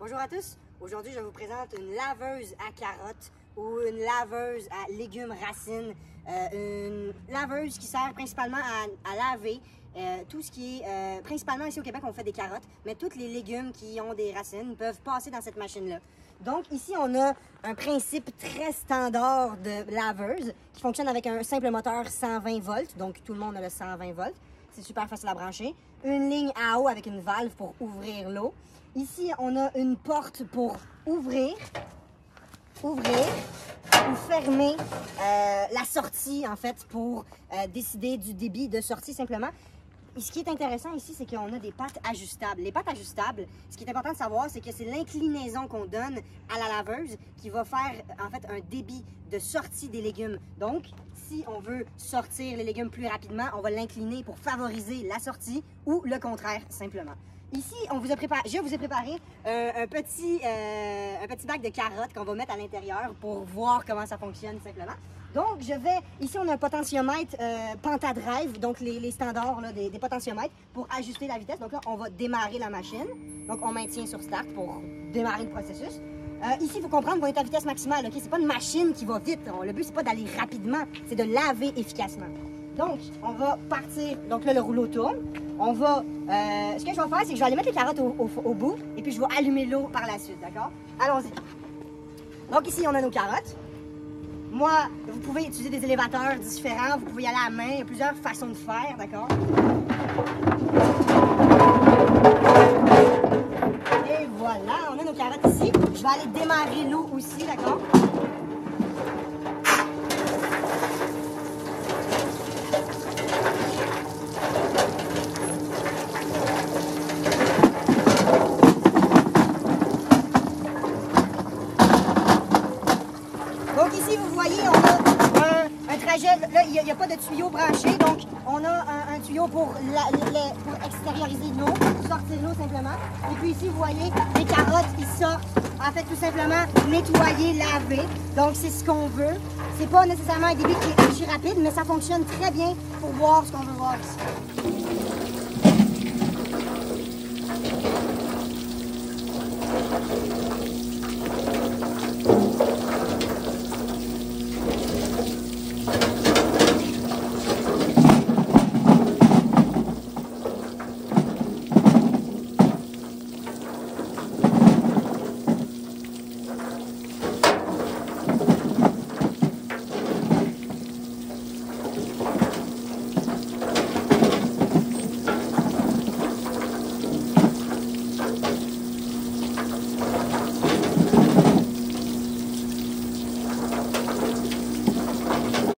Bonjour à tous, aujourd'hui je vous présente une laveuse à carottes ou une laveuse à légumes racines, une laveuse qui sert principalement à laver tout ce qui est, principalement ici au Québec on fait des carottes, mais tous les légumes qui ont des racines peuvent passer dans cette machine-là. Donc ici on a un principe très standard de laveuse qui fonctionne avec un simple moteur 120 volts, donc tout le monde a le 120 volts, c'est super facile à brancher. Une ligne à eau avec une valve pour ouvrir l'eau. Ici, on a une porte pour ouvrir ou fermer la sortie, en fait, pour décider du débit de sortie simplement. Et ce qui est intéressant ici, c'est qu'on a des pattes ajustables. Les pattes ajustables, ce qui est important de savoir, c'est que c'est l'inclinaison qu'on donne à la laveuse qui va faire, en fait, un débit de sortie des légumes. Donc, si on veut sortir les légumes plus rapidement, on va l'incliner pour favoriser la sortie ou le contraire, simplement. Ici, je vous ai préparé un petit bac de carottes qu'on va mettre à l'intérieur pour voir comment ça fonctionne simplement. Donc, ici on a un potentiomètre Pentadrive, donc les standards là, des potentiomètres pour ajuster la vitesse. Donc là, on va démarrer la machine. Donc, on maintient sur start pour démarrer le processus. Ici, il faut comprendre qu'on est à vitesse maximale. Okay? C'est pas une machine qui va vite. Le but, c'est pas d'aller rapidement, c'est de laver efficacement. Donc, on va partir. Donc là, le rouleau tourne. On va... ce que je vais faire, c'est que je vais aller mettre les carottes au bout et puis je vais allumer l'eau par la suite, d'accord? Allons-y. Donc ici, on a nos carottes. Moi, vous pouvez utiliser des élévateurs différents. Vous pouvez y aller à la main. Il y a plusieurs façons de faire, d'accord? Et voilà, on a nos carottes ici. Je vais aller démarrer l'eau aussi, d'accord? Donc ici, vous voyez, on a un trajet, là, il n'y a pas de tuyau branché, donc on a un tuyau pour extérioriser l'eau, sortir l'eau simplement. Et puis ici, vous voyez, les carottes qui sortent, en fait, tout simplement nettoyer, laver. Donc c'est ce qu'on veut. C'est pas nécessairement un débit qui est archi rapide, mais ça fonctionne très bien pour voir ce qu'on veut voir ici.